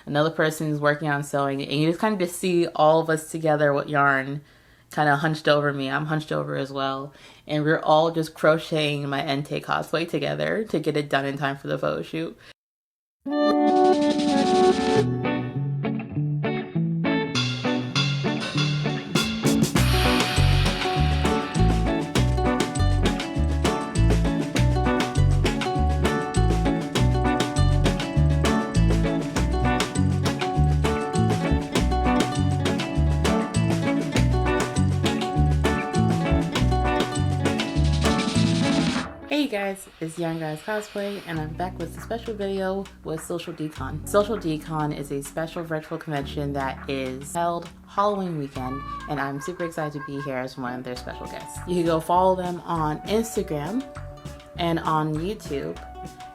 another person is working on sewing, and you just kind of just see all of us together with yarn kind of hunched over me. I'm hunched over as well. And we're all just crocheting my Entei cosplay together to get it done in time for the photo shoot. Hey guys, it's Young Guys Cosplay, and I'm back with a special video with SocialDCon. SocialDCon is a special virtual convention that is held Halloween weekend, and I'm super excited to be here as one of their special guests. You can go follow them on Instagram and on YouTube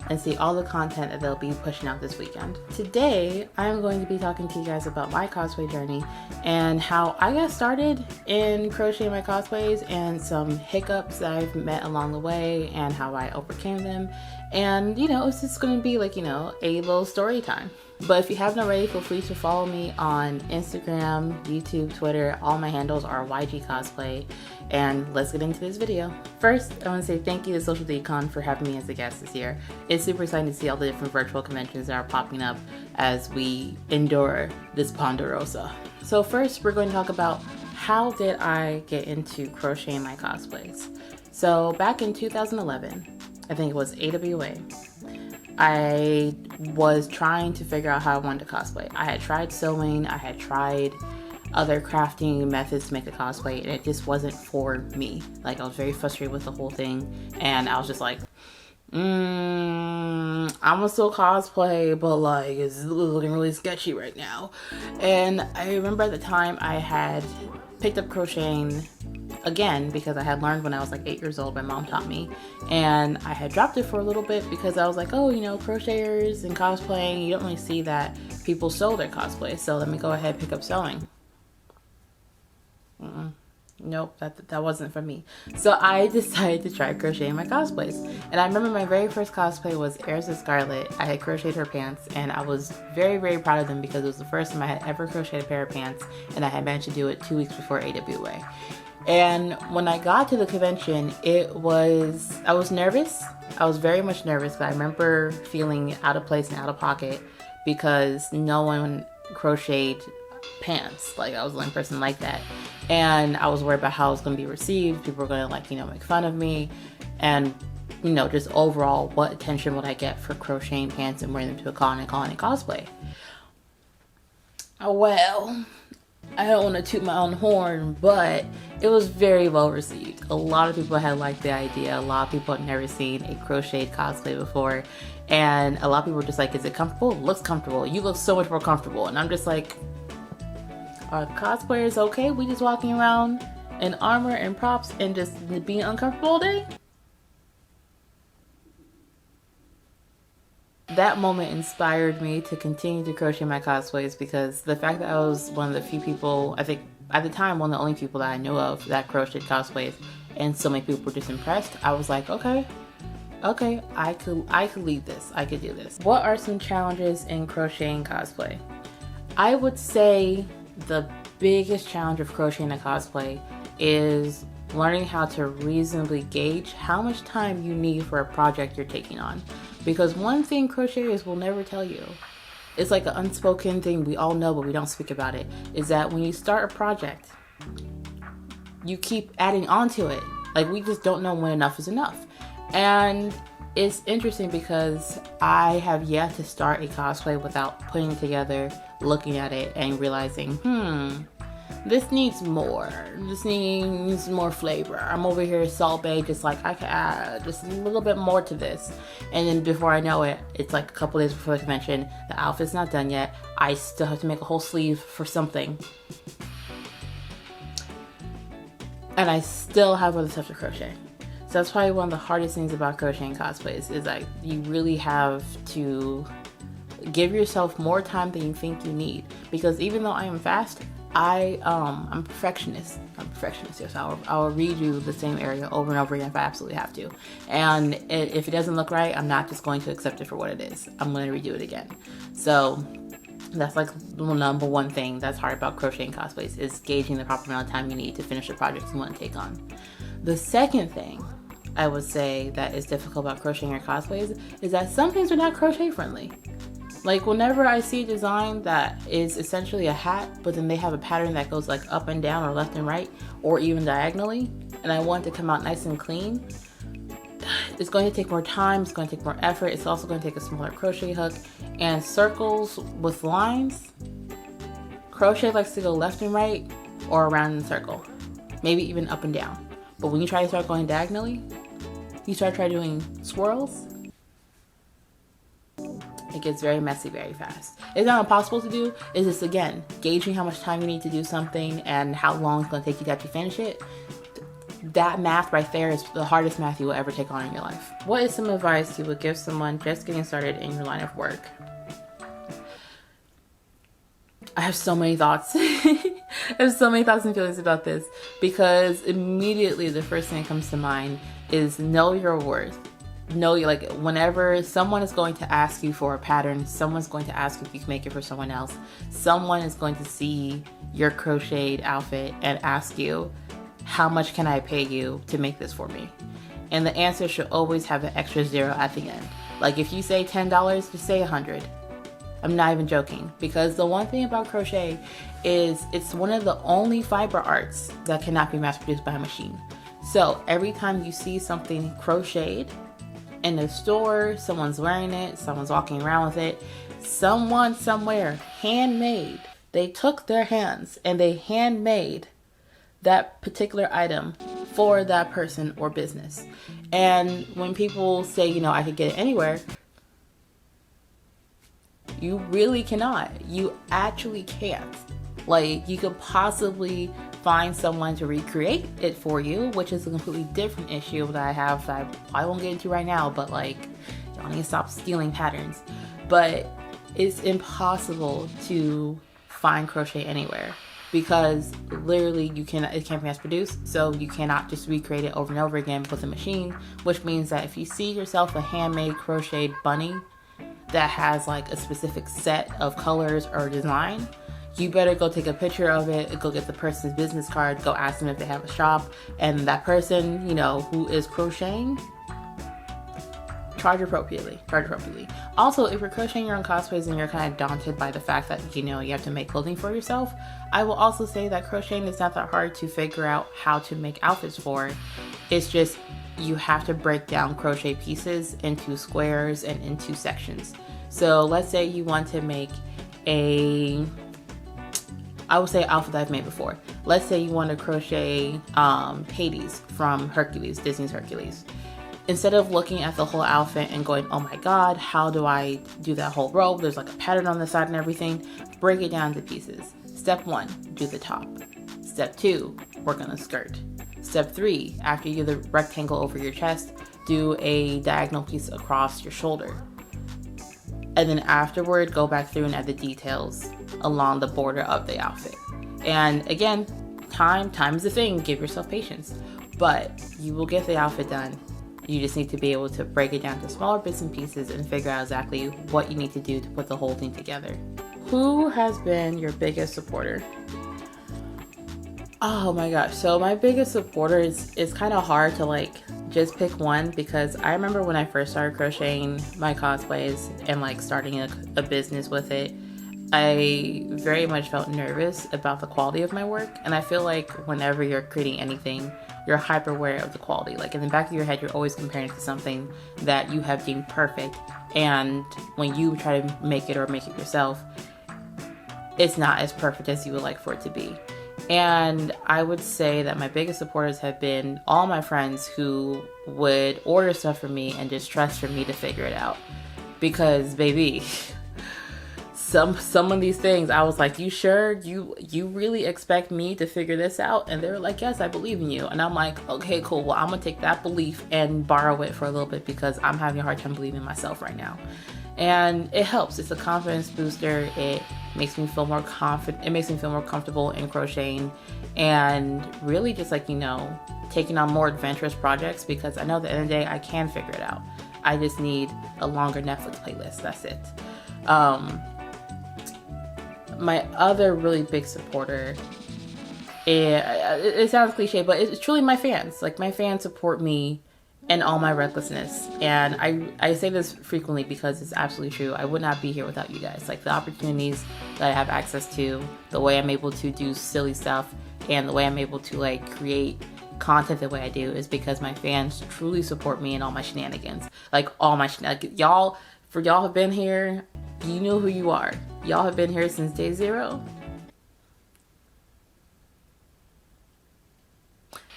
and see all the content that they'll be pushing out this weekend. Today, I'm going to be talking to you guys about my cosplay journey and how I got started in crocheting my cosplays and some hiccups that I've met along the way and how I overcame them. And, it's just going to be like, a little story time. But if you haven't already, feel free to follow me on Instagram, YouTube, Twitter. All my handles are YG Cosplay. And let's get into this video. First, I want to say thank you to SocialDCon for having me as a guest this year. It's super exciting to see all the different virtual conventions that are popping up as we endure this Ponderosa. So first, we're going to talk about how did I get into crocheting my cosplays. So back in 2011, I think it was AWA, I was trying to figure out how I wanted to cosplay. I had tried sewing, I had tried other crafting methods to make a cosplay, and it just wasn't for me. Like, I was very frustrated with the whole thing, and I was just like, I'm gonna still cosplay, but like, it's looking really sketchy right now. And I remember at the time I had picked up crocheting again because I had learned when I was like 8 years old. My mom taught me, and I had dropped it for a little bit because I was like, oh, crocheters and cosplaying, you don't really see that people sew their cosplay, so let me go ahead and pick up sewing. Nope, that wasn't for me. So I decided to try crocheting my cosplays. And I remember my very first cosplay was Erza Scarlet. I had crocheted her pants, and I was very, very proud of them because it was the first time I had ever crocheted a pair of pants, and I had managed to do it 2 weeks before AWA. And when I got to the convention, I was nervous. I was very much nervous, but I remember feeling out of place and out of pocket because no one crocheted pants. Like, I was the only person like that. And I was worried about how it was going to be received. People were going to make fun of me. And, just overall, what attention would I get for crocheting pants and wearing them to a con and calling it cosplay? Well, I don't want to toot my own horn, but it was very well received. A lot of people had liked the idea. A lot of people had never seen a crocheted cosplay before. And a lot of people were just like, is it comfortable? It looks comfortable. You look so much more comfortable. And I'm just like, are cosplayers okay? We just walking around in armor and props and just being uncomfortable all day? That moment inspired me to continue to crochet my cosplays because the fact that I was one of the few people, I think at the time one of the only people that I knew of that crocheted cosplays, and so many people were just impressed, I was like, okay, I could lead this. I could do this. What are some challenges in crocheting cosplay? I would say the biggest challenge of crocheting a cosplay is learning how to reasonably gauge how much time you need for a project you're taking on. Because one thing crocheters will never tell you, it's like an unspoken thing we all know but we don't speak about it, is that when you start a project, you keep adding on to it. Like, we just don't know when enough is enough. And it's interesting because I have yet to start a cosplay without putting it together, looking at it, and realizing, this needs more. This needs more flavor. I'm over here Salt Bae, just like, I could add just a little bit more to this. And then before I know it, it's like a couple days before the convention, the outfit's not done yet. I still have to make a whole sleeve for something. And I still have other stuff to crochet. So that's probably one of the hardest things about crocheting cosplays, is like, you really have to give yourself more time than you think you need. Because even though I am fast, I'm a perfectionist. Yes. I'll redo the same area over and over again if I absolutely have to. And if it doesn't look right, I'm not just going to accept it for what it is. I'm going to redo it again. So That's like the number one thing that's hard about crocheting cosplays, is gauging the proper amount of time you need to finish the projects you want to take on. The second thing I would say that is difficult about crocheting your cosplays is that some things are not crochet friendly. Like whenever I see a design that is essentially a hat, but then they have a pattern that goes like up and down or left and right, or even diagonally, and I want it to come out nice and clean, it's going to take more time, it's going to take more effort, it's also going to take a smaller crochet hook, and circles with lines, crochet likes to go left and right or around in a circle, maybe even up and down. But when you try to start going diagonally, you try doing swirls, it gets very messy very fast. It's not impossible to do, it's just, again, gauging how much time you need to do something and how long it's going to take you to actually finish it. That math right there is the hardest math you will ever take on in your life. What is some advice you would give someone just getting started in your line of work? I have so many thoughts. I have so many thoughts and feelings about this, because immediately the first thing that comes to mind is know your worth. Know, like, whenever someone is going to ask you for a pattern, someone's going to ask if you can make it for someone else, someone is going to see your crocheted outfit and ask you, how much can I pay you to make this for me? And the answer should always have an extra zero at the end. Like if you say $10, just say 100. I'm not even joking, because the one thing about crochet is it's one of the only fiber arts that cannot be mass produced by a machine. So every time you see something crocheted in a store, someone's wearing it, someone's walking around with it, someone somewhere handmade, they took their hands and they handmade that particular item for that person or business. And when people say, you know, I could get it anywhere, you really cannot. You actually can't. Like, you could possibly find someone to recreate it for you, which is a completely different issue that I have that I won't get into right now, but like, y'all need to stop stealing patterns. But it's impossible to find crochet anywhere, because literally it can't be mass produced, so you cannot just recreate it over and over again with a machine, which means that if you see yourself a handmade crocheted bunny that has like a specific set of colors or design, you better go take a picture of it, go get the person's business card, go ask them if they have a shop, and that person, you know, who is crocheting, charge appropriately. Also, if you're crocheting your own cosplays and you're kind of daunted by the fact that, you know, you have to make clothing for yourself, I will also say that crocheting is not that hard to figure out how to make outfits for. It's just you have to break down crochet pieces into squares and into sections. So let's say you want to make I would say outfit that I've made before. Let's say you want to crochet Hades from Hercules, Disney's Hercules. Instead of looking at the whole outfit and going, oh my god, how do I do that whole robe? There's like a pattern on the side and everything. Break it down into pieces. Step 1, do the top. Step 2, work on the skirt. Step 3, after you do the rectangle over your chest, do a diagonal piece across your shoulder. And then afterward, go back through and add the details along the border of the outfit. And again, time is a thing. Give yourself patience. But you will get the outfit done. You just need to be able to break it down to smaller bits and pieces and figure out exactly what you need to do to put the whole thing together. Who has been your biggest supporter? Oh my gosh, so my biggest supporter is kind of hard to like just pick one, because I remember when I first started crocheting my cosplays and like starting a business with it, I very much felt nervous about the quality of my work. And I feel like whenever you're creating anything, you're hyper aware of the quality. Like in the back of your head, you're always comparing it to something that you have deemed perfect. And when you try to make it or make it yourself, it's not as perfect as you would like for it to be. And I would say that my biggest supporters have been all my friends who would order stuff from me and just trust for me to figure it out. Because baby, some of these things I was like, you sure you really expect me to figure this out? And they were like, yes, I believe in you. And I'm like, okay, cool, well, I'm gonna take that belief and borrow it for a little bit, because I'm having a hard time believing in myself right now. And it helps. It's a confidence booster. It makes me feel more confident. It makes me feel more comfortable in crocheting, and really just like, you know, taking on more adventurous projects, because I know at the end of the day I can figure it out. I just need a longer Netflix playlist. That's it. my other really big supporter, it sounds cliche, but it's truly my fans. Like, my fans support me in all my recklessness. And I say this frequently because it's absolutely true. I would not be here without you guys. Like, the opportunities that I have access to, the way I'm able to do silly stuff, and the way I'm able to like create content the way I do is because my fans truly support me in all my shenanigans. Like, all my y'all have been here. You know who you are. Y'all have been here since day 0.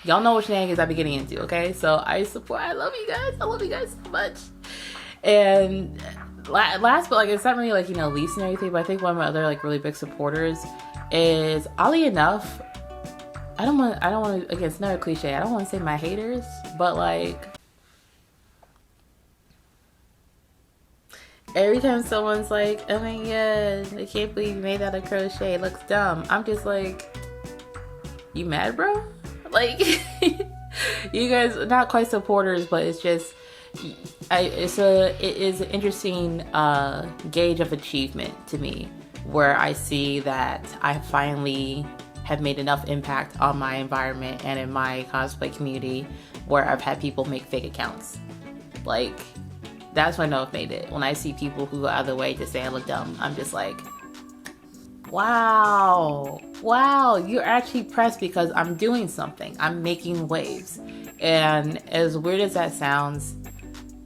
Y'all know what shenanigans I be getting into, okay? So I love you guys. I love you guys so much. And last, but like, it's not really like, you know, least and everything, but I think one of my other like really big supporters is, oddly enough, I don't want to, again, it's another cliche. I don't want to say my haters, but like, every time someone's like, oh my god, I can't believe you made that out of crochet, it looks dumb, I'm just like, you mad, bro? Like, you guys are not quite supporters, but it's just, it is an interesting gauge of achievement to me, where I see that I finally have made enough impact on my environment and in my cosplay community where I've had people make fake accounts. Like, that's when I know I've made it. When I see people who go out of the way to say I look dumb, I'm just like, wow, you're actually pressed because I'm doing something. I'm making waves. And as weird as that sounds,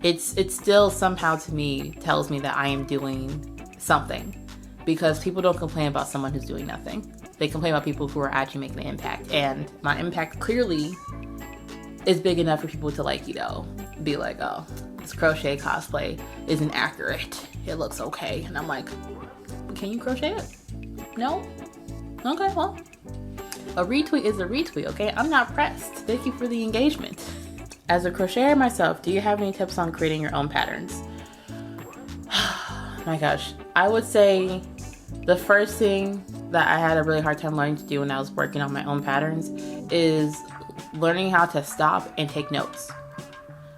it's still somehow to me tells me that I am doing something, because people don't complain about someone who's doing nothing. They complain about people who are actually making an impact. And my impact clearly is big enough for people to, like, you know, be like, oh, this crochet cosplay isn't accurate. It looks okay. And I'm like, can you crochet it? No? Okay, well, a retweet is a retweet, okay? I'm not pressed. Thank you for the engagement. As a crocheter myself, do you have any tips on creating your own patterns? My gosh, I would say the first thing that I had a really hard time learning to do when I was working on my own patterns is learning how to stop and take notes.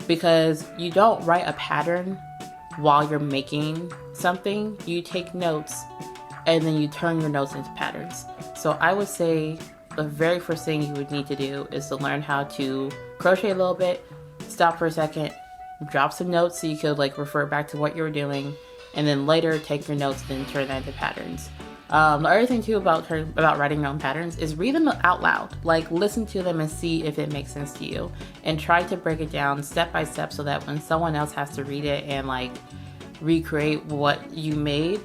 Because you don't write a pattern while you're making something, you take notes and then you turn your notes into patterns. So I would say the very first thing you would need to do is to learn how to crochet a little bit, stop for a second, drop some notes so you could like refer back to what you were doing, and then later take your notes and turn that into patterns. The other thing too about writing your own patterns is read them out loud. Like, listen to them and see if it makes sense to you, and try to break it down step by step so that when someone else has to read it and like recreate what you made,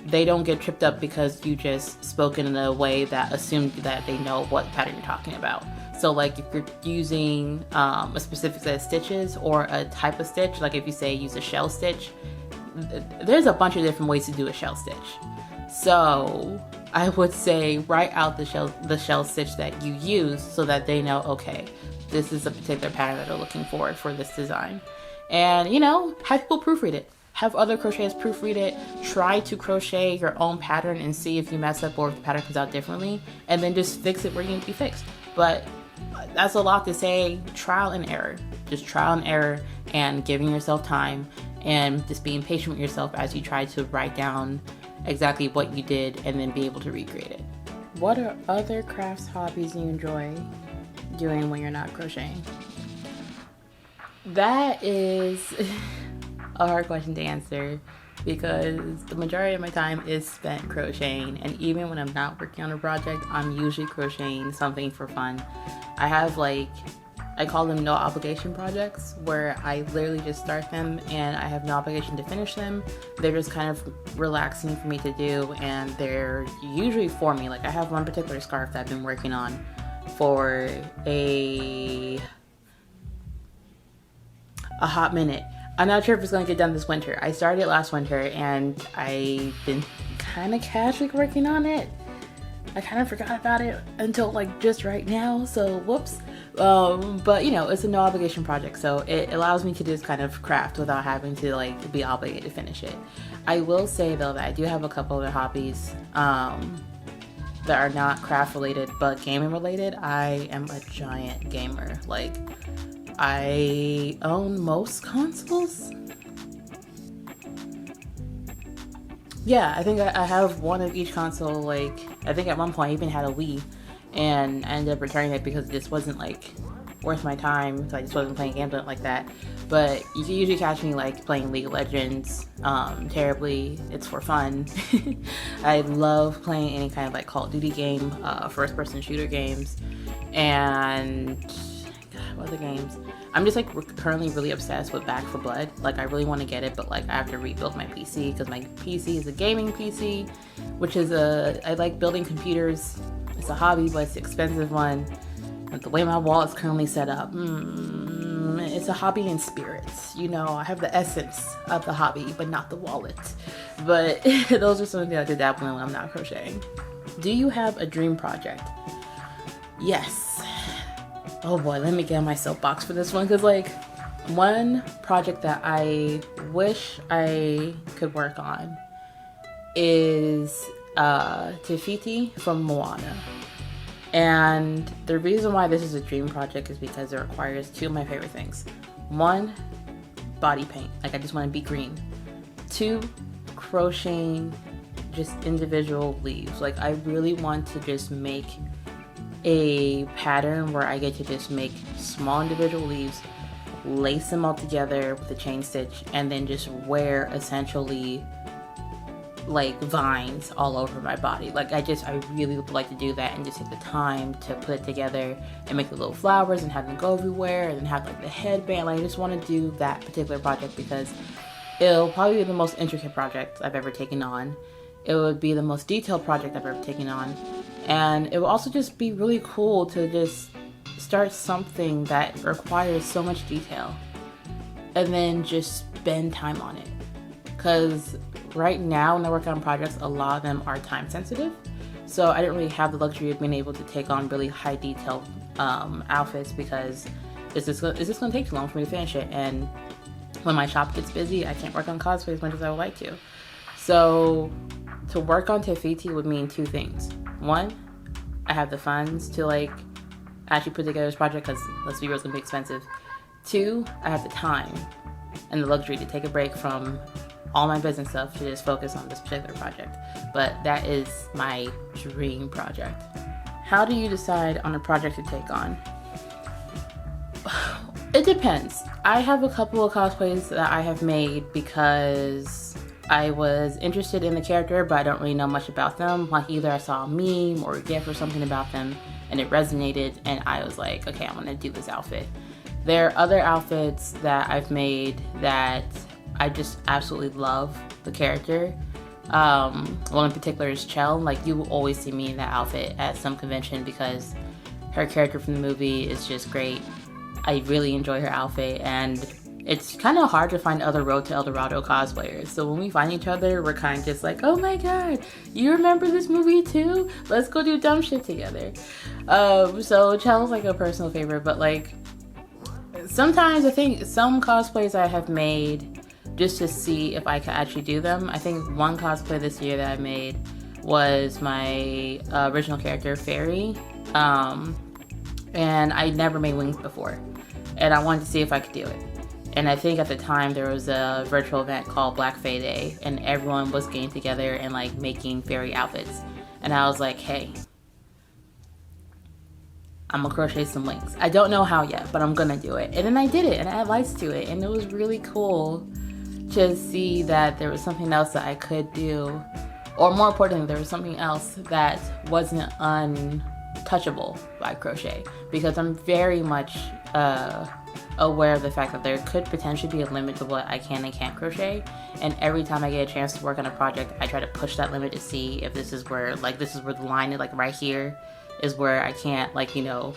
they don't get tripped up because you just spoken in a way that assumed that they know what pattern you're talking about. So like, if you're using a specific set of stitches or a type of stitch, like if you say use a shell stitch, there's a bunch of different ways to do a shell stitch. So I would say write out the shell stitch that you use so that they know, okay, this is a particular pattern that they're looking for this design. And, you know, have people proofread it. Have other crocheters proofread it. Try to crochet your own pattern and see if you mess up or if the pattern comes out differently, and then just fix it where you need to be fixed. But that's a lot to say. Trial and error. Just trial and error, and giving yourself time, and just being patient with yourself as you try to write down exactly what you did and then be able to recreate it. What are other crafts hobbies you enjoy doing when you're not crocheting? That is a hard question to answer, because the majority of my time is spent crocheting, and even when I'm not working on a project, I'm usually crocheting something for fun. I have like, I call them no obligation projects, where I literally just start them and I have no obligation to finish them. They're just kind of relaxing for me to do, and they're usually for me. Like, I have one particular scarf that I've been working on for a hot minute. I'm not sure if it's going to get done this winter. I started it last winter and I've been kind of casually working on it. I kind of forgot about it until like just right now, so whoops. But you know, it's a no obligation project, so it allows me to just kind of craft without having to like be obligated to finish it. I will say though that I do have a couple other hobbies that are not craft related but gaming related. I am a giant gamer. Like, I own most consoles. Yeah, I think I have one of each console. Like, I think at one point I even had a Wii, and I ended up returning it because it just wasn't like worth my time. So I just wasn't playing games like that. But you can usually catch me like playing League of Legends terribly. It's for fun. I love playing any kind of like Call of Duty game, first-person shooter games, and God, what other games? I'm just like currently really obsessed with Back 4 Blood. Like, I really want to get it, but like I have to rebuild my PC because my PC is a gaming PC, which is I like building computers. It's a hobby, but it's an expensive one. And the way my wallet's currently set up, it's a hobby in spirits. You know, I have the essence of the hobby, but not the wallet. But those are some of the things I could dabble in when I'm not crocheting. Do you have a dream project? Yes. Oh boy, let me get on my soapbox for this one, because like one project that I wish I could work on is Te from Moana. And the reason why this is a dream project is because it requires two of my favorite things. One, body paint. Like, I just want to be green. Two, crocheting just individual leaves. Like, I really want to just make a pattern where I get to just make small individual leaves, lace them all together with a chain stitch, and then just wear essentially like vines all over my body. Like, I really would like to do that and just take the time to put it together and make the little flowers and have them go everywhere, and then have like the headband. Like, I just want to do that particular project because it'll probably be the most intricate project I've ever taken on. It would be the most detailed project I've ever taken on. And it will also just be really cool to just start something that requires so much detail and then just spend time on it. Because right now when I work on projects, a lot of them are time sensitive. So I didn't really have the luxury of being able to take on really high detailed outfits because it's just going to take too long for me to finish it. And when my shop gets busy, I can't work on cosplay as much as I would like to. So to work on Te Fiti would mean two things. One, I have the funds to like actually put together this project because let's be real, it's gonna be expensive. Two, I have the time and the luxury to take a break from all my business stuff to just focus on this particular project. But that is my dream project. How do you decide on a project to take on? It depends. I have a couple of cosplays that I have made because I was interested in the character, but I don't really know much about them. Like, either I saw a meme or a gif or something about them and it resonated, and I was like, okay, I'm gonna do this outfit. There are other outfits that I've made that I just absolutely love the character. One in particular is Chell. Like, you will always see me in that outfit at some convention because her character from the movie is just great. I really enjoy her outfit, and it's kind of hard to find other Road to El Dorado cosplayers. So when we find each other, we're kind of just like, oh my god, you remember this movie too? Let's go do dumb shit together. So Chell's like a personal favorite, but like sometimes I think some cosplays I have made just to see if I can actually do them. I think one cosplay this year that I made was my original character, Fairy. And I never made wings before. And I wanted to see if I could do it. And I think at the time there was a virtual event called Black Fae Day, and everyone was getting together and like making fairy outfits. And I was like, hey, I'm gonna crochet some wings. I don't know how yet, but I'm gonna do it. And then I did it, and I had lights to it, and it was really cool to see that there was something else that I could do, or more importantly, there was something else that wasn't untouchable by crochet, because I'm very much aware of the fact that there could potentially be a limit to what I can and can't crochet, and every time I get a chance to work on a project, I try to push that limit to see if this is where the line is, like right here is where I can't, like, you know,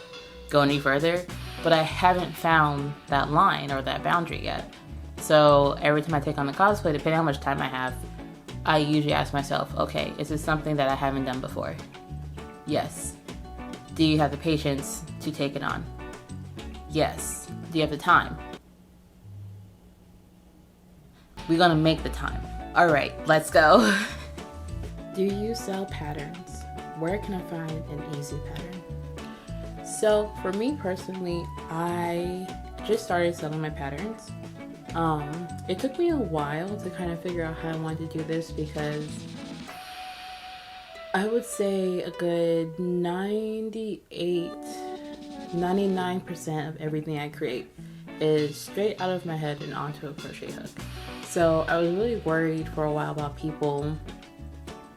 go any further. But I haven't found that line or that boundary yet. So every time I take on the cosplay, depending on how much time I have, I usually ask myself, okay, is this something that I haven't done before? Yes. Do you have the patience to take it on? Yes. Do you have the time? We're gonna make the time. All right, let's go. Do you sell patterns? Where can I find an easy pattern? So for me personally, I just started selling my patterns. It took me a while to kind of figure out how I wanted to do this because I would say a good 99% of everything I create is straight out of my head and onto a crochet hook. So I was really worried for a while about people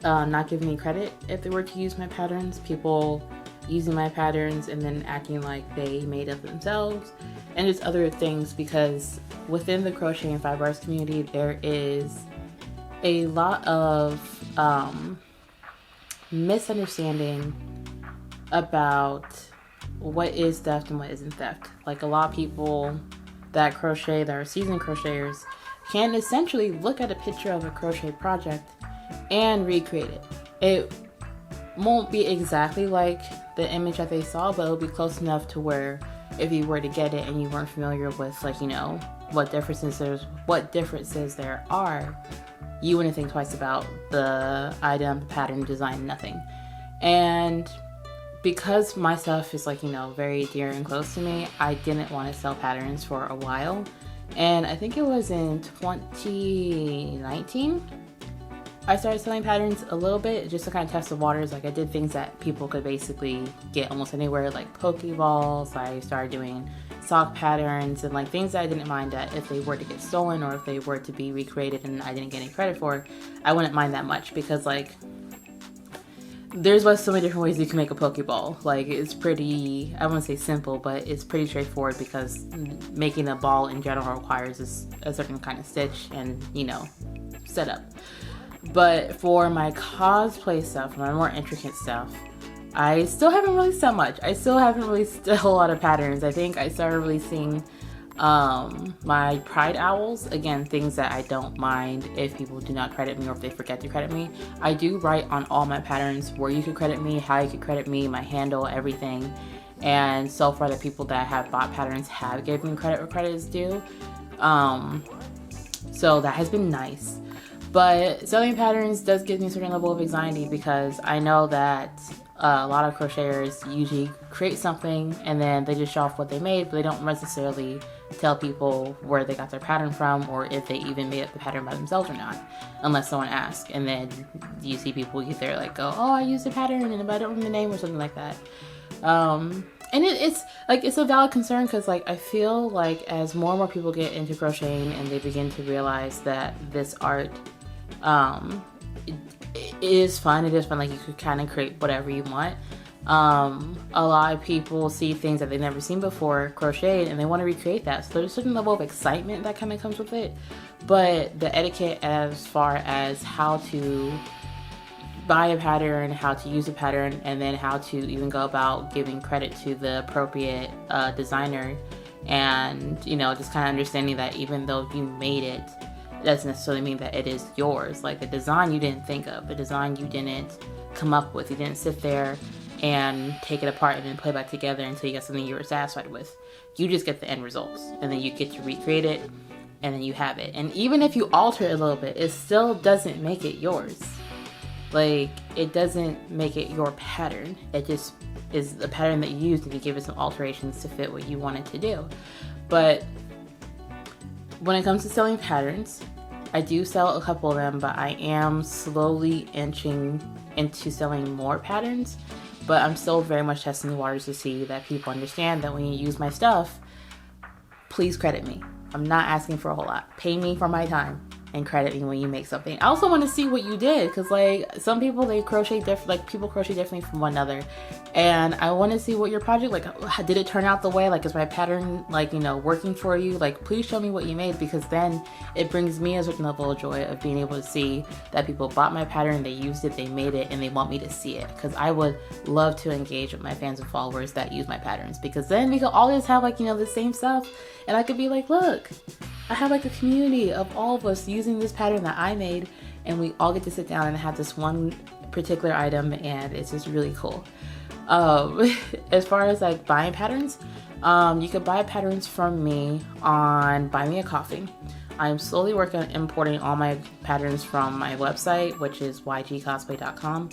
not giving me credit if they were to use my patterns, people using my patterns and then acting like they made it themselves, and just other things, because within the crochet and fiber arts community there is a lot of misunderstanding about what is theft and what isn't theft. Like, a lot of people that crochet, that are seasoned crocheters, can essentially look at a picture of a crochet project and recreate it. It won't be exactly like the image that they saw, but it'll be close enough to where if you were to get it and you weren't familiar with, like, you know, what differences there are, you wouldn't think twice about the item, the pattern, design, nothing. And because my stuff is, like, you know, very dear and close to me, I didn't want to sell patterns for a while. And I think it was in 2019 I started selling patterns a little bit just to kind of test the waters. Like, I did things that people could basically get almost anywhere, like Pokeballs. I started doing sock patterns and like things that I didn't mind that if they were to get stolen or if they were to be recreated and I didn't get any credit for, I wouldn't mind that much, because like there's so many different ways you can make a Pokeball. Like, it's pretty, I wouldn't say simple, but it's pretty straightforward, because making a ball in general requires a certain kind of stitch and, you know, setup. But for my cosplay stuff, my more intricate stuff, I still haven't released that much. I still haven't released a whole lot of patterns. I think I started releasing my Pride Owls. Again, things that I don't mind if people do not credit me or if they forget to credit me. I do write on all my patterns where you could credit me, how you could credit me, my handle, everything. And so far, the people that have bought patterns have given me credit where credit is due. So that has been nice. But selling patterns does give me a certain level of anxiety, because I know that a lot of crocheters usually create something and then they just show off what they made, but they don't necessarily tell people where they got their pattern from or if they even made up the pattern by themselves or not, unless someone asks. And then you see people get there like, go, oh, I used a pattern and I don't remember the name or something like that. And it's like, it's a valid concern, because like I feel like as more and more people get into crocheting and they begin to realize that this art it is fun. It is fun. Like, you could kind of create whatever you want. A lot of people see things that they've never seen before crocheted and they want to recreate that. So there's a certain level of excitement that kind of comes with it. But the etiquette as far as how to buy a pattern, how to use a pattern, and then how to even go about giving credit to the appropriate designer, and, you know, just kind of understanding that even though you made it, doesn't necessarily mean that it is yours. Like, the design you didn't think of, the design you didn't come up with, you didn't sit there and take it apart and then put it back together until you got something you were satisfied with. You just get the end results, and then you get to recreate it, and then you have it. And even if you alter it a little bit, it still doesn't make it yours. Like, it doesn't make it your pattern. It just is the pattern that you used, and you give it some alterations to fit what you wanted to do. But when it comes to selling patterns, I do sell a couple of them, but I am slowly inching into selling more patterns. But I'm still very much testing the waters to see that people understand that when you use my stuff, please credit me. I'm not asking for a whole lot. Pay me for my time and credit me when you make something. I also want to see what you did, because like some people, they crochet different, like people crochet differently from one another, and I want to see what your project, like, did it turn out the way, like, is my pattern, like, you know, working for you? Like, please show me what you made, because then it brings me a certain level of joy of being able to see that people bought my pattern, they used it, they made it, and they want me to see it. Because I would love to engage with my fans and followers that use my patterns, because then we could all just have, like, you know, the same stuff, and I could be like, look, I have like a community of all of us using this pattern that I made, and we all get to sit down and have this one particular item, and it's just really cool. As far as like buying patterns, you could buy patterns from me on Buy Me a Coffee. I'm slowly working on importing all my patterns from my website, which is ygcosplay.com,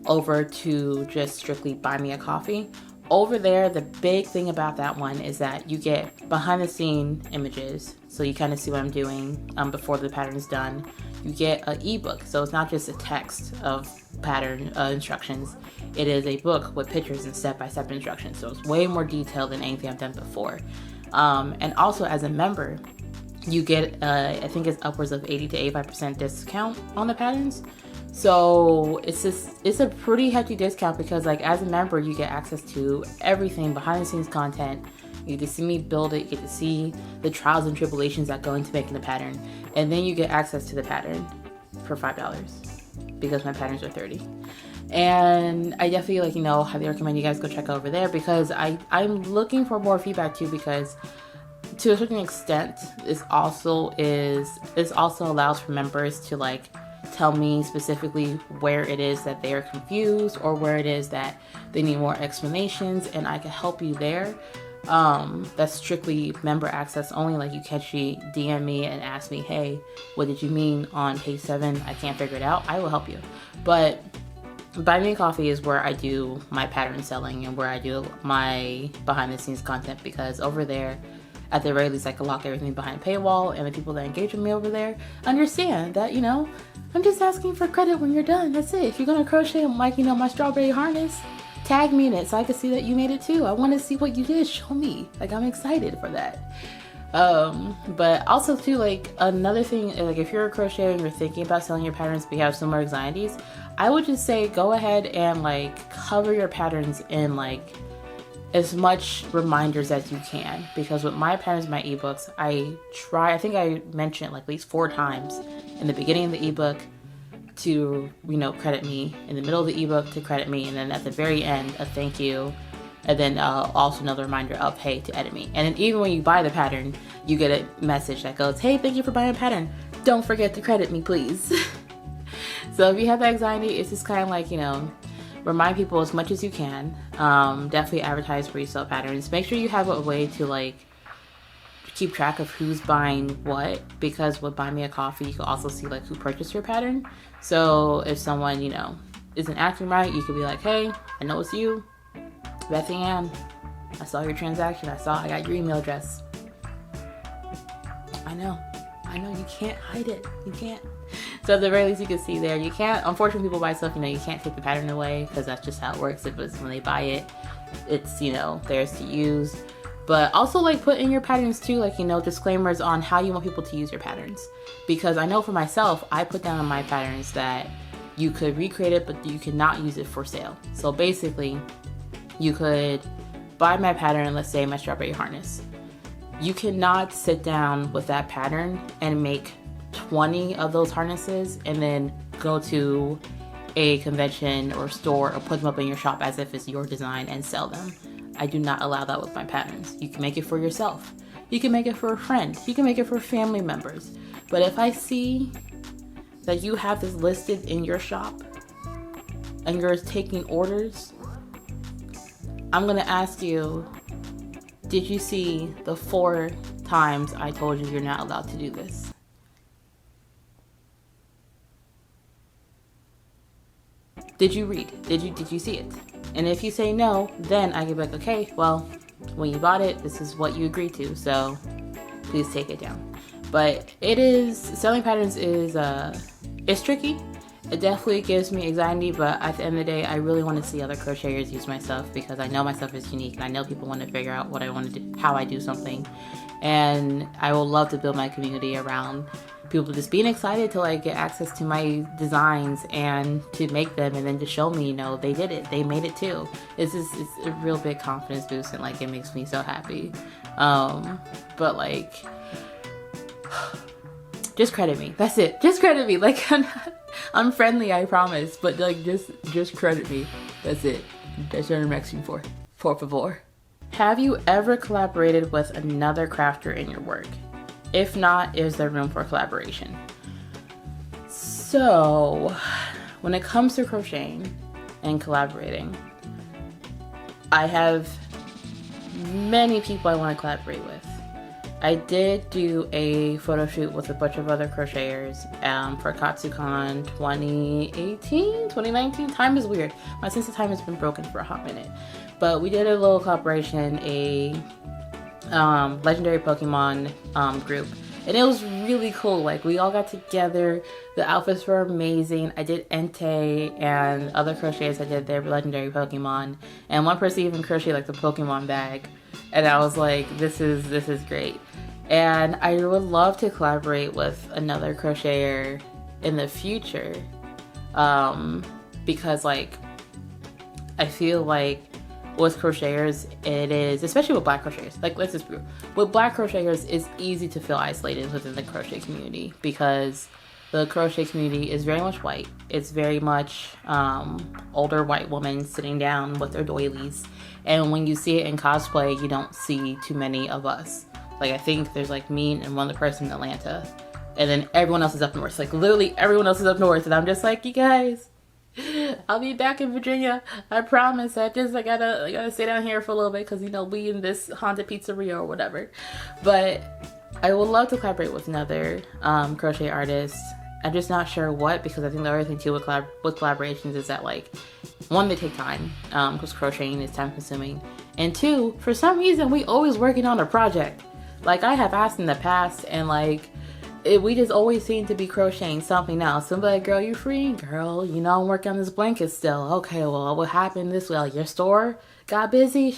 over to just strictly Buy Me a Coffee. over there, the big thing about that one is that you get behind the scene images. So you kind of see what I'm doing before the pattern is done. You get an ebook. So it's not just a text of pattern instructions. It is a book with pictures and step-by-step instructions. So it's way more detailed than anything I've done before. And also as a member, you get, I think it's upwards of 80 to 85% discount on the patterns. So it's a pretty hefty discount because like as a member, you get access to everything, behind the scenes content. You get to see me build it, you get to see the trials and tribulations that go into making the pattern. And then you get access to the pattern for $5 because my patterns are $30. And I definitely like, highly recommend you guys go check over there because I'm looking for more feedback too, because to a certain extent, this also allows for members to like tell me specifically where it is that they are confused or where it is that they need more explanations, and I can help you there. That's strictly member access only. Like you can actually DM me and ask me, hey, what did you mean on page 7? I can't figure it out. I will help you. But Buy Me a Coffee is where I do my pattern selling and where I do my behind the scenes content, because over there, at the very least, I can lock everything behind a paywall, and the people that engage with me over there understand that, I'm just asking for credit when you're done. That's it. If you're going to crochet like, my strawberry harness, tag me in it so I can see that you made it too. I want to see what you did. Show me. Like, I'm excited for that. But also too, like another thing, like if you're a crocheter and you're thinking about selling your patterns but you have similar anxieties, I would just say go ahead and like cover your patterns in like as much reminders as you can, because with my patterns, my ebooks, I think I mentioned like at least 4 times in the beginning of the ebook to, credit me, in the middle of the ebook to credit me, and then at the very end, a thank you, and then also another reminder of, hey, to edit me. And then even when you buy the pattern, you get a message that goes, hey, thank you for buying a pattern. Don't forget to credit me, please. So if you have that anxiety, it's just kind of like, remind people as much as you can. Definitely advertise where you sell patterns. Make sure you have a way to like keep track of who's buying what, because with Buy Me a Coffee, you can also see like who purchased your pattern. So if someone, isn't acting right, you could be like, hey, I know it's you, Bethany Ann. I saw your transaction. I got your email address. I know, you can't hide it. You can't. So at the very least, you can see there. You can't, unfortunately, people buy stuff, you can't take the pattern away because that's just how it works. It was when they buy it, it's, theirs to use. But also like put in your patterns too, like, disclaimers on how you want people to use your patterns. Because I know for myself, I put down on my patterns that you could recreate it, but you cannot use it for sale. So basically, you could buy my pattern, let's say my strawberry harness. You cannot sit down with that pattern and make 20 of those harnesses and then go to a convention or store or put them up in your shop as if it's your design and sell them. I do not allow that with my patterns. You can make it for yourself. You can make it for a friend. You can make it for family members. But if I see that you have this listed in your shop and you're taking orders, I'm gonna ask you, did you see the 4 times I told you you're not allowed to do this? Did you read? Did you see it? And if you say no, then I can be like, okay, well, when you bought it, this is what you agreed to, so please take it down. But selling patterns is, it's tricky. It definitely gives me anxiety, but at the end of the day, I really want to see other crocheters use my stuff because I know my stuff is unique and I know people want to figure out what I want to do, how I do something. And I will love to build my community around people just being excited to like get access to my designs and to make them and then to show me, they did it, they made it too. It's a real big confidence boost and like it makes me so happy. But like, just credit me. That's it. Just credit me. Like I'm friendly, I promise, but like just credit me. That's it. That's what I'm asking for. Por favor. Have you ever collaborated with another crafter in your work? If not, is there room for collaboration? So, when it comes to crocheting and collaborating, I have many people I want to collaborate with. I did do a photo shoot with a bunch of other crocheters for SocialDCon 2018, 2019. Time is weird. My sense of time has been broken for a hot minute. But we did a little collaboration, a legendary Pokemon group. And it was really cool. Like, we all got together. The outfits were amazing. I did Entei and other crocheters. I did their legendary Pokemon. And one person even crocheted like the Pokemon bag. And I was like, this is great. And I would love to collaborate with another crocheter in the future. Because like, I feel like with crocheters, it is, especially with black crocheters, like let's just be real, with black crocheters, it's easy to feel isolated within the crochet community because the crochet community is very much white. It's very much older white women sitting down with their doilies. And when you see it in cosplay, you don't see too many of us. Like, I think there's like me and one other person in Atlanta, and then everyone else is up north. Like, literally everyone else is up north, and I'm just like, you guys, I'll be back in Virginia. I promise. I gotta stay down here for a little bit because, you know, we in this haunted pizzeria or whatever. But I would love to collaborate with another crochet artist. I'm just not sure what, because I think the other thing too with collaborations is that, like, one, they take time because crocheting is time consuming, and two, for some reason we always working on a project. Like, I have asked in the past, and like, we just always seem to be crocheting something else. Somebody like, girl, you free? Girl, you know, I'm working on this blanket still. Okay, well, what happened this way? Like, your store got busy?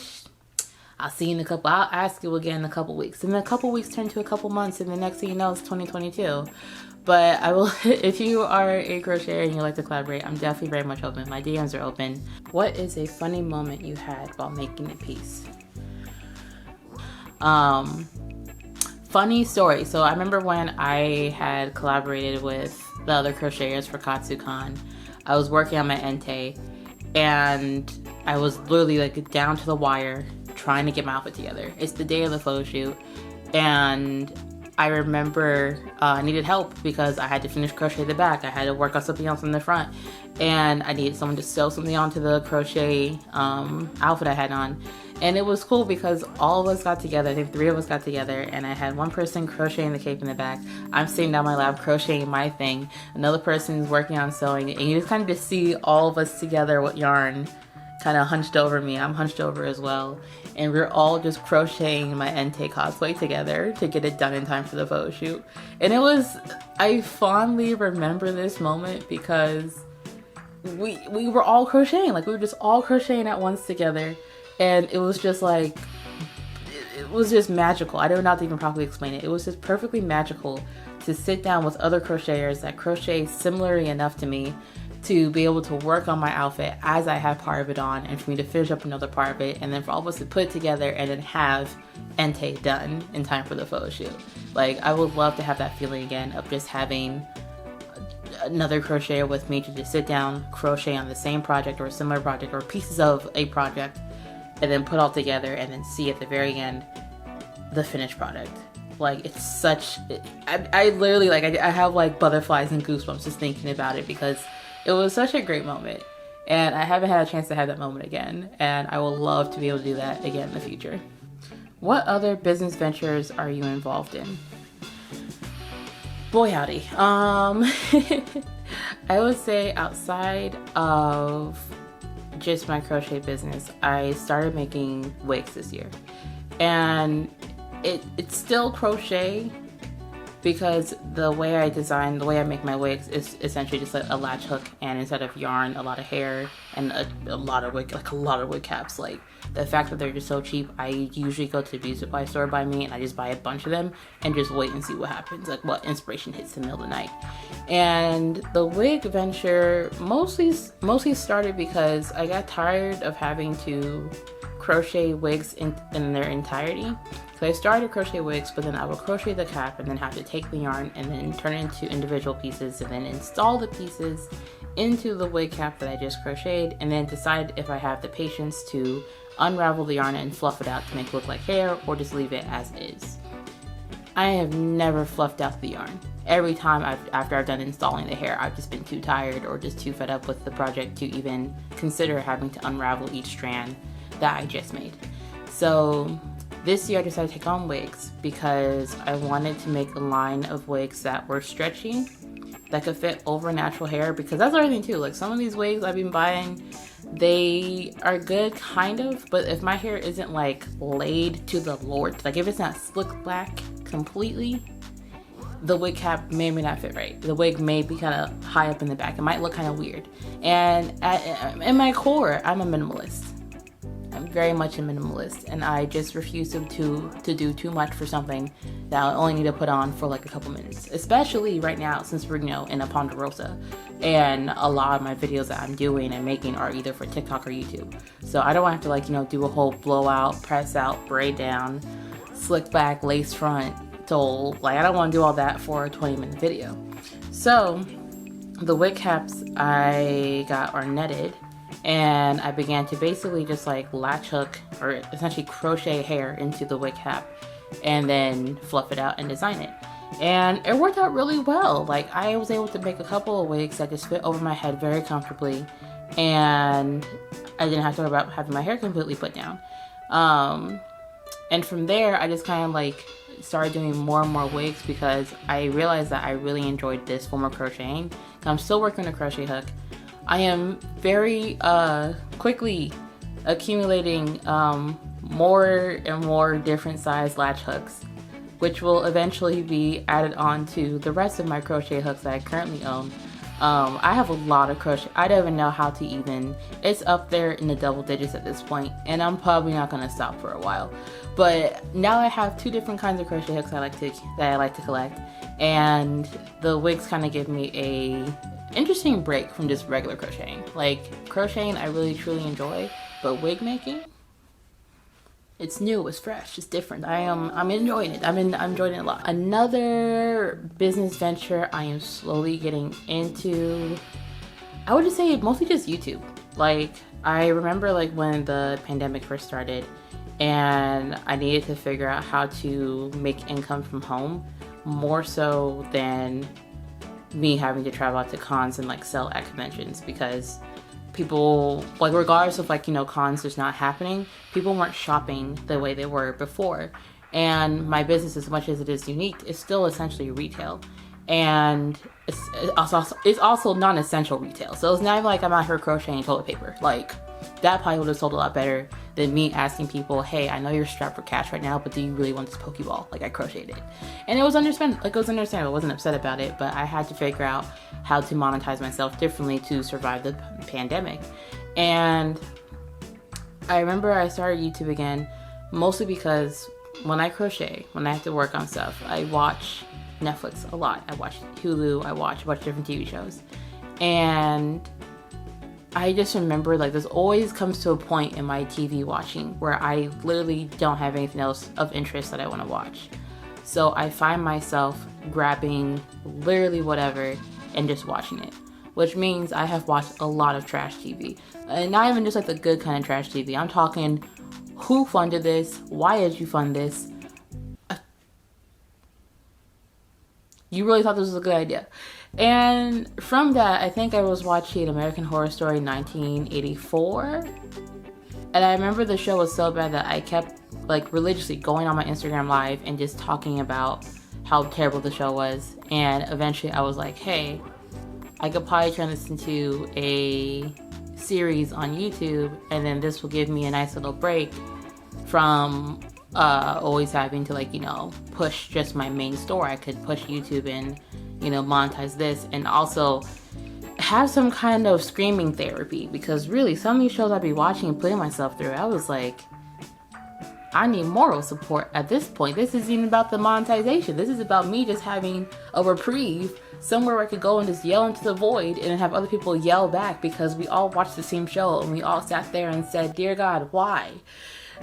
I'll see you in a couple, I'll ask you again in a couple weeks. And then a couple weeks turn to a couple months, and the next thing you know, it's 2022. But I will, if you are a crocheter and you like to collaborate, I'm definitely very much open. My DMs are open. What is a funny moment you had while making a piece? Funny story. So I remember when I had collaborated with the other crocheters for SocialDCon, I was working on my Entei, and I was literally like down to the wire trying to get my outfit together. It's the day of the photo shoot, and I remember I needed help because I had to finish crochet the back. I had to work on something else in the front, and I needed someone to sew something onto the crochet outfit I had on. And it was cool because all of us got together. I think 3 of us got together, and I had one person crocheting the cape in the back. I'm sitting down my lab crocheting my thing. Another person's working on sewing, and you just kind of just see all of us together with yarn kind of hunched over me. I'm hunched over as well. And we're all just crocheting my Entei cosplay together to get it done in time for the photo shoot. And it was, I fondly remember this moment because we were all crocheting. Like, we were just all crocheting at once together. And it was just like, it was just magical. I don't know how to even properly explain it. It was just perfectly magical to sit down with other crocheters that crochet similarly enough to me to be able to work on my outfit as I have part of it on, and for me to finish up another part of it, and then for all of us to put it together and then have Entei done in time for the photo shoot. Like, I would love to have that feeling again of just having another crocheter with me to just sit down, crochet on the same project or a similar project or pieces of a project, and then put all together and then see at the very end the finished product. Like, it's such, I literally, like, I have like butterflies and goosebumps just thinking about it because it was such a great moment, and I haven't had a chance to have that moment again, and I would love to be able to do that again in the future. What other business ventures are you involved in? Boy howdy. I would say outside of just my crochet business, I started making wigs this year, and it's still crochet because the way I make my wigs is essentially just like a latch hook, and instead of yarn, a lot of hair, and a lot of wig caps. Like, the fact that they're just so cheap, I usually go to the beauty supply store by me and I just buy a bunch of them and just wait and see what happens, like what inspiration hits in the middle of the night. And the wig venture mostly started because I got tired of having to crochet wigs in their entirety. So I started crochet wigs, but then I would crochet the cap and then have to take the yarn and then turn it into individual pieces and then install the pieces into the wig cap that I just crocheted, and then decide if I have the patience to unravel the yarn and fluff it out to make it look like hair or just leave it as is. I have never fluffed out the yarn. Every time after I've done installing the hair, I've just been too tired or just too fed up with the project to even consider having to unravel each strand that I just made. So This year I decided to take on wigs because I wanted to make a line of wigs that were stretchy, that could fit over natural hair, because that's another thing too. Like, some of these wigs I've been buying, they are good kind of, but if my hair isn't like laid to the Lord, like if it's not slick back completely, the wig cap may or may not fit right. The wig may be kind of high up in the back. It might look kind of weird. And in my core, I'm a minimalist. I'm very much a minimalist, and I just refuse to do too much for something that I only need to put on for like a couple minutes. Especially right now, since we're, in a Ponderosa, and a lot of my videos that I'm doing and making are either for TikTok or YouTube. So I don't have to do a whole blowout, press out, braid down, slick back, lace front. So I don't want to do all that for a 20-minute video. So the wig caps I got are netted, and I began to basically just latch hook, or essentially crochet hair into the wig cap and then fluff it out and design it. And it worked out really well. I was able to make a couple of wigs that just fit over my head very comfortably, and I didn't have to worry about having my hair completely put down. And from there, I just kind of started doing more and more wigs because I realized that I really enjoyed this form of crocheting. I'm still working on a crochet hook. I am very quickly accumulating more and more different size latch hooks, which will eventually be added on to the rest of my crochet hooks that I currently own. I have a lot of crochet. I don't even know how to even, it's up there in the double digits at this point, and I'm probably not going to stop for a while. But now I have two different kinds of crochet hooks that I like to collect, and the wigs kind of give me a interesting break from just regular crocheting. Crocheting I really truly enjoy, but wig making, it's new, it's fresh, it's different. I'm enjoying it. I'm enjoying it a lot. Another business venture I am slowly getting into, I would just say mostly just YouTube. I remember when the pandemic first started and I needed to figure out how to make income from home, more so than me having to travel out to cons and sell at conventions, because people, regardless of cons just not happening, people weren't shopping the way they were before. And my business, as much as it is unique, is still essentially retail, and it's also non-essential retail. So it's not even I'm out here crocheting toilet paper. That probably would have sold a lot better than me asking people, hey, I know you're strapped for cash right now, but do you really want this Pokeball? I crocheted it. And it was understandable. I wasn't upset about it, but I had to figure out how to monetize myself differently to survive the pandemic. And I remember I started YouTube again, mostly because when I crochet, when I have to work on stuff, I watch Netflix a lot. I watch Hulu, I watch a bunch of different TV shows. And I just remember this always comes to a point in my TV watching where I literally don't have anything else of interest that I want to watch. So I find myself grabbing literally whatever and just watching it, which means I have watched a lot of trash TV. And not even just the good kind of trash TV. I'm talking, who funded this? Why did you fund this? You really thought this was a good idea? And from that, I think I was watching American Horror Story 1984. And I remember the show was so bad that I kept religiously going on my Instagram live and just talking about how terrible the show was. And eventually I was like, hey, I could probably turn this into a series on YouTube, and then this will give me a nice little break from always having to push just my main store. I could push YouTube and monetize this, and also have some kind of screaming therapy, because really some of these shows I'd be watching and putting myself through, I was like, I need moral support at this point. This isn't even about the monetization. This is about me just having a reprieve somewhere where I could go and just yell into the void and have other people yell back, because we all watched the same show and we all sat there and said, dear God, why?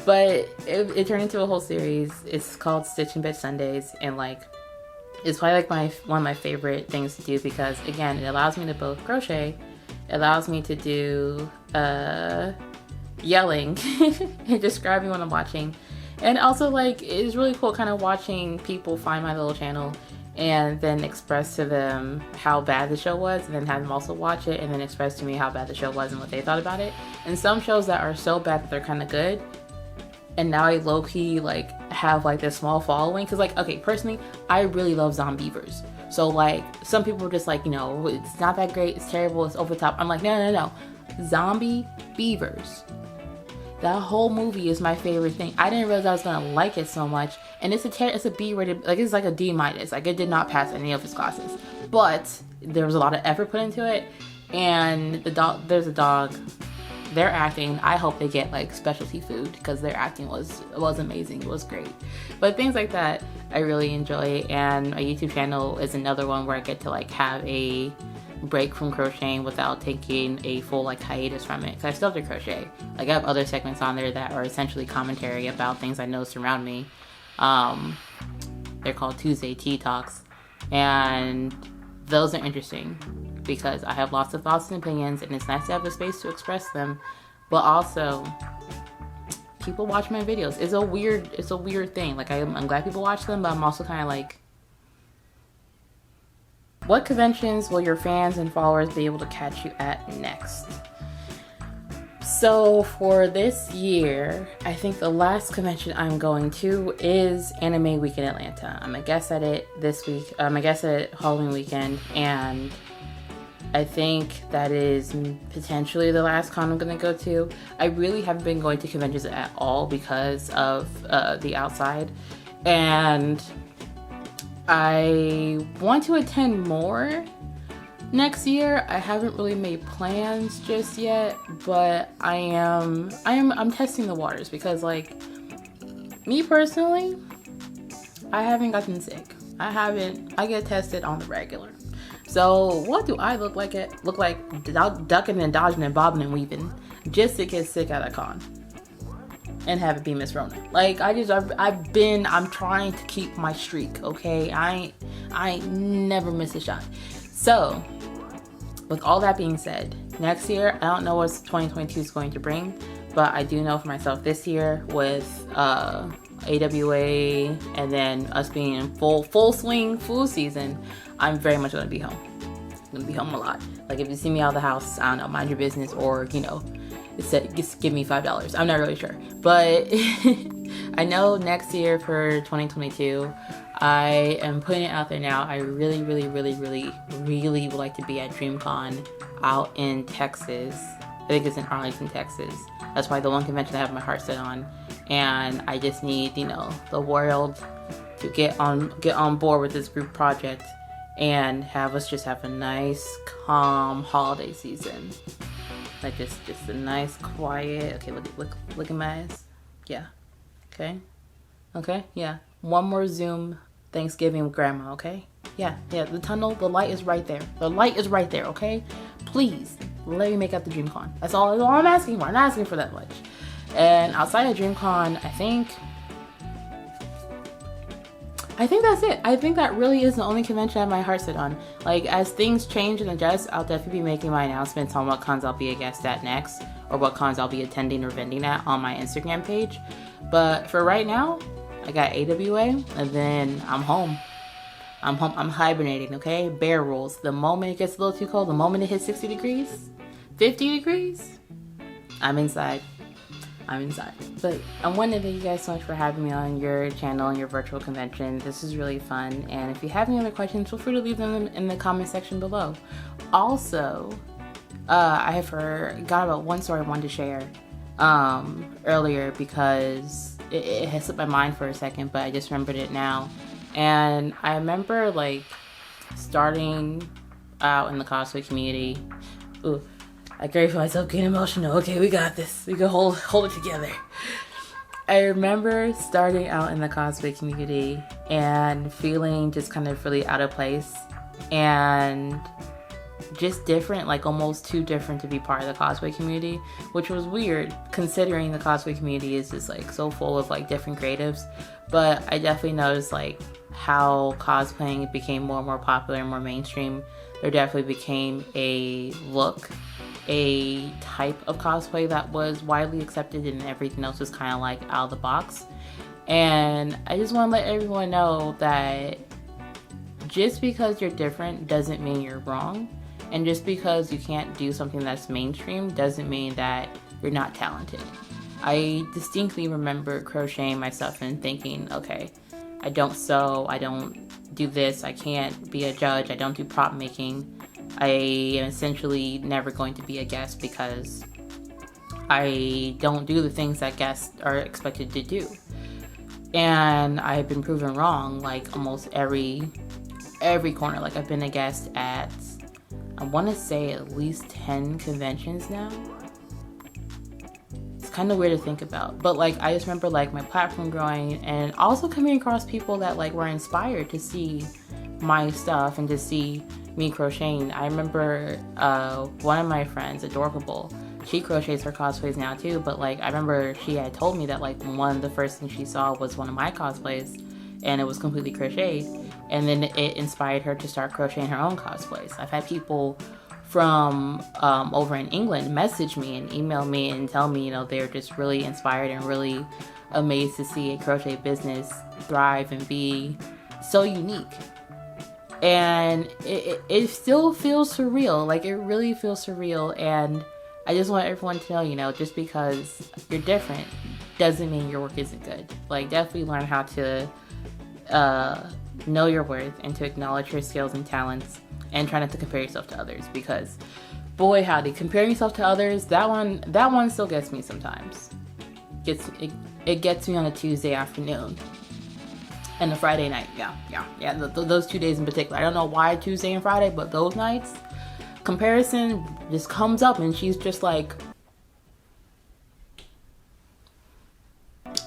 But it turned into a whole series. It's called Stitch and Bitch Sundays, and it's probably one of my favorite things to do, because again, it allows me to both crochet, it allows me to do yelling and describing what I'm watching, and also it's really cool kind of watching people find my little channel and then express to them how bad the show was, and then have them also watch it and then express to me how bad the show was and what they thought about it. And some shows that are so bad that they're kind of good, and now I low-key like have like this small following, because like, okay, personally I really love Zombievers. So like some people are just like, you know, it's not that great, it's terrible, it's over the top. I'm like, no, Zombie Beavers, that whole movie is my favorite thing. I didn't realize I was gonna like it so much, and it's a B rated, like it's like a D minus. Like it did not pass any of its classes, but there was a lot of effort put into it. And there's a dog. Their acting, I hope they get like specialty food, because their acting was amazing. It was great. But things like that I really enjoy, and my YouTube channel is another one where I get to like have a break from crocheting without taking a full like hiatus from it, because I still have to crochet. Like I have other segments on there that are essentially commentary about things I know surround me. They're called Tuesday Tea Talks, and those are interesting because I have lots of thoughts and opinions, and it's nice to have the space to express them. But also, people watch my videos. It's a weird thing. Like I'm glad people watch them, but I'm also kind of like, what conventions will your fans and followers be able to catch you at next? So for this year, I think the last convention I'm going to is Anime Week in Atlanta. I'm a guest at it this week. I'm a guest at it Halloween weekend, and I think that is potentially the last con I'm going to go to. I really haven't been going to conventions at all because of the outside, and I want to attend more next year. I haven't really made plans just yet, but I'm testing the waters, because like me personally, I haven't gotten sick. I get tested on the regular. So what do I look like ducking and dodging and bobbing and weaving just to get sick at a con and have it be Miss Rona? Like I'm trying to keep my streak, okay? I never miss a shot. So with all that being said, next year, I don't know what 2022 is going to bring, but I do know for myself this year with AWA and then us being in full swing flu season, I'm very much going to be home. I'm going to be home a lot. Like if you see me out of the house, I don't know, mind your business, or you know, just give me $5. I'm not really sure, but I know next year for 2022, I am putting it out there now. I really would like to be at DreamCon out in Texas. I think it's in Arlington, Texas. That's probably the one convention I have my heart set on, and I just need, you know, the world to get on board with this group project and have us just have a nice, calm holiday season. Like just a nice, quiet. Okay, look at my eyes. Yeah. Okay. Yeah. One more Zoom Thanksgiving with Grandma. Okay. Yeah. The light is right there. Okay. Please let me make out the DreamCon. That's all I'm asking for. I'm not asking for that much. And outside of DreamCon, I think that's it. I think that really is the only convention I have my heart set on. Like, as things change and adjust, I'll definitely be making my announcements on what cons I'll be a guest at next, or what cons I'll be attending or vending at on my Instagram page. But for right now, I got AWA, and then I'm home. I'm hibernating, okay? Bear rules. The moment it gets a little too cold, the moment it hits 60 degrees, 50 degrees, I'm inside. But I want to thank you guys so much for having me on your channel and your virtual convention. This is really fun. And if you have any other questions, feel free to leave them in the comment section below. Also, I forgot about one story I wanted to share earlier, because it has slipped my mind for a second, but I just remembered it now. And I remember like starting out in the cosplay community. Ooh, I can feel myself getting emotional. Okay, we got this. We can hold it together. I remember starting out in the cosplay community and feeling just kind of really out of place and just different, like almost too different to be part of the cosplay community, which was weird considering the cosplay community is just like so full of like different creatives. But I definitely noticed like how cosplaying became more and more popular and more mainstream. There definitely became a type of cosplay that was widely accepted, and everything else was kind of like out of the box. And I just want to let everyone know that just because you're different doesn't mean you're wrong, and just because you can't do something that's mainstream doesn't mean that you're not talented. I distinctly remember crocheting my stuff and thinking, okay, I don't sew, I don't do this, I can't be a judge, I don't do prop making. I am essentially never going to be a guest because I don't do the things that guests are expected to do. And I've been proven wrong, like almost every corner. Like I've been a guest at, I want to say at least 10 conventions now. It's kind of weird to think about, but like I just remember like my platform growing and also coming across people that like were inspired to see my stuff and to see me crocheting. I remember one of my friends, Adorable, she crochets her cosplays now too, but like I remember she had told me that like one of the first things she saw was one of my cosplays and it was completely crocheted, and then it inspired her to start crocheting her own cosplays. I've had people from over in England message me and email me and tell me, you know, they're just really inspired and really amazed to see a crochet business thrive and be so unique. And it still feels surreal. Like it really feels surreal. And I just want everyone to know, you know, just because you're different doesn't mean your work isn't good. Like definitely learn how to know your worth and to acknowledge your skills and talents, and try not to compare yourself to others, because boy howdy, comparing yourself to others, that one still gets me sometimes. It gets me on a Tuesday afternoon. And a Friday night, yeah. Those 2 days in particular. I don't know why Tuesday and Friday, but those nights, comparison just comes up, and she's just like,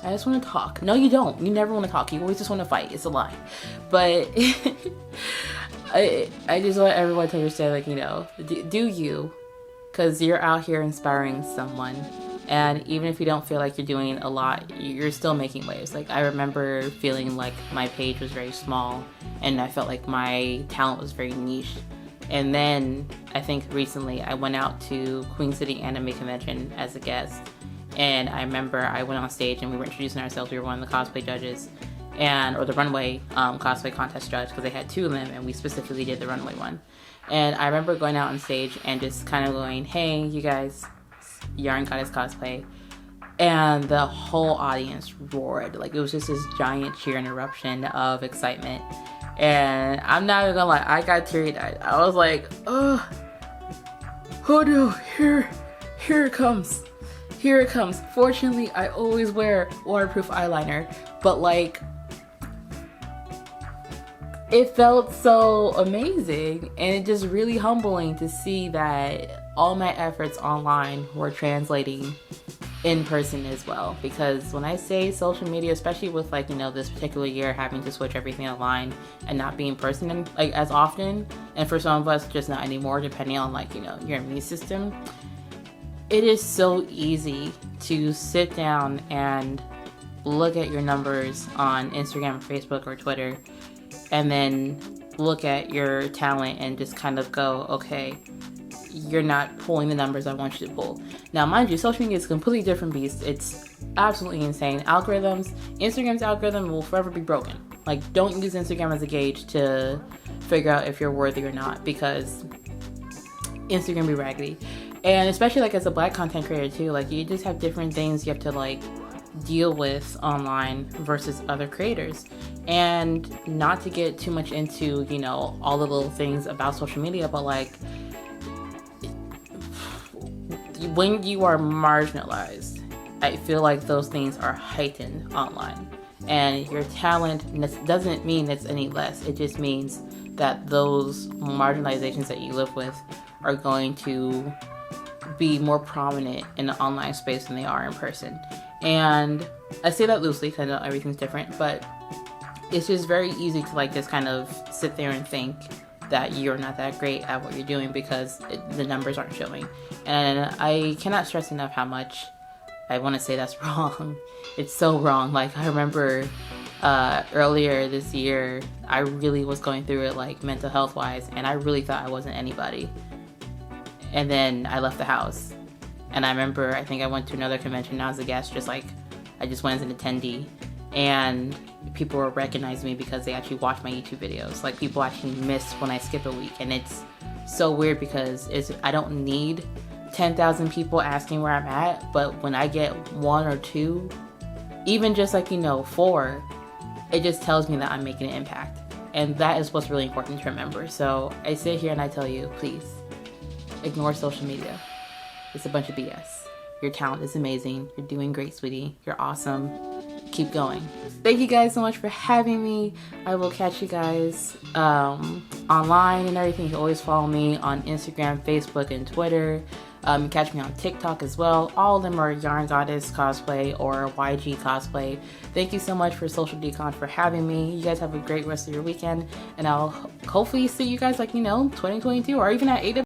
I just want to talk. No, you don't. You never want to talk. You always just want to fight. It's a lie. But I just want everyone to understand, like, you know, do you, because you're out here inspiring someone. And even if you don't feel like you're doing a lot, you're still making waves. Like I remember feeling like my page was very small and I felt like my talent was very niche. And then I think recently I went out to Queen City Anime Convention as a guest. And I remember I went on stage and we were introducing ourselves. We were one of the cosplay judges, or the runway cosplay contest judge, because they had two of them and we specifically did the runway one. And I remember going out on stage and just kind of going, hey, you guys, Yarn Goddess cosplay, and the whole audience roared. Like it was just this giant cheer and eruption of excitement. And I'm not even gonna lie, I got teary-eyed. I was like, oh no, here it comes. Here it comes. Fortunately, I always wear waterproof eyeliner, but like, it felt so amazing, and it just really humbling to see that all my efforts online were translating in person as well. Because when I say social media, especially with like, you know, this particular year having to switch everything online and not being in person like as often, and for some of us just not anymore, depending on like, you know, your immune system, it is so easy to sit down and look at your numbers on Instagram, Facebook, or Twitter, and then look at your talent and just kind of go, okay, you're not pulling the numbers I want you to pull. Now, mind you, social media is a completely different beast. It's absolutely insane. Instagram's algorithm will forever be broken. Like, don't use Instagram as a gauge to figure out if you're worthy or not, because Instagram be raggedy. And especially like as a Black content creator too, like you just have different things you have to like deal with online versus other creators. And not to get too much into, you know, all the little things about social media, but like when you are marginalized, I feel like those things are heightened online. And your talent doesn't mean it's any less. It just means that those marginalizations that you live with are going to be more prominent in the online space than they are in person. And I say that loosely because I know everything's different, but it's just very easy to like just kind of sit there and think that you're not that great at what you're doing because the numbers aren't showing. And I cannot stress enough how much I want to say that's wrong. It's so wrong. Like I remember earlier this year, I really was going through it like mental health wise, and I really thought I wasn't anybody. And then I left the house. And I remember, I think I went to another convention as a guest, just like, I just went as an attendee. And people were recognizing me because they actually watch my YouTube videos. Like, people actually miss when I skip a week. And it's so weird because I don't need 10,000 people asking where I'm at, but when I get 1 or 2, even just like, 4, it just tells me that I'm making an impact. And that is what's really important to remember. So I sit here and I tell you, please ignore social media. It's a bunch of BS. Your talent is amazing. You're doing great, sweetie. You're awesome. Keep going. Thank you guys so much for having me. I will catch you guys online and everything. You can always follow me on Instagram, Facebook, and Twitter. Catch me on TikTok as well. All of them are Yarn Goddess Cosplay or YG Cosplay. Thank you so much for SocialDCon for having me. You guys have a great rest of your weekend, and I'll hopefully see you guys 2022 or even at AW.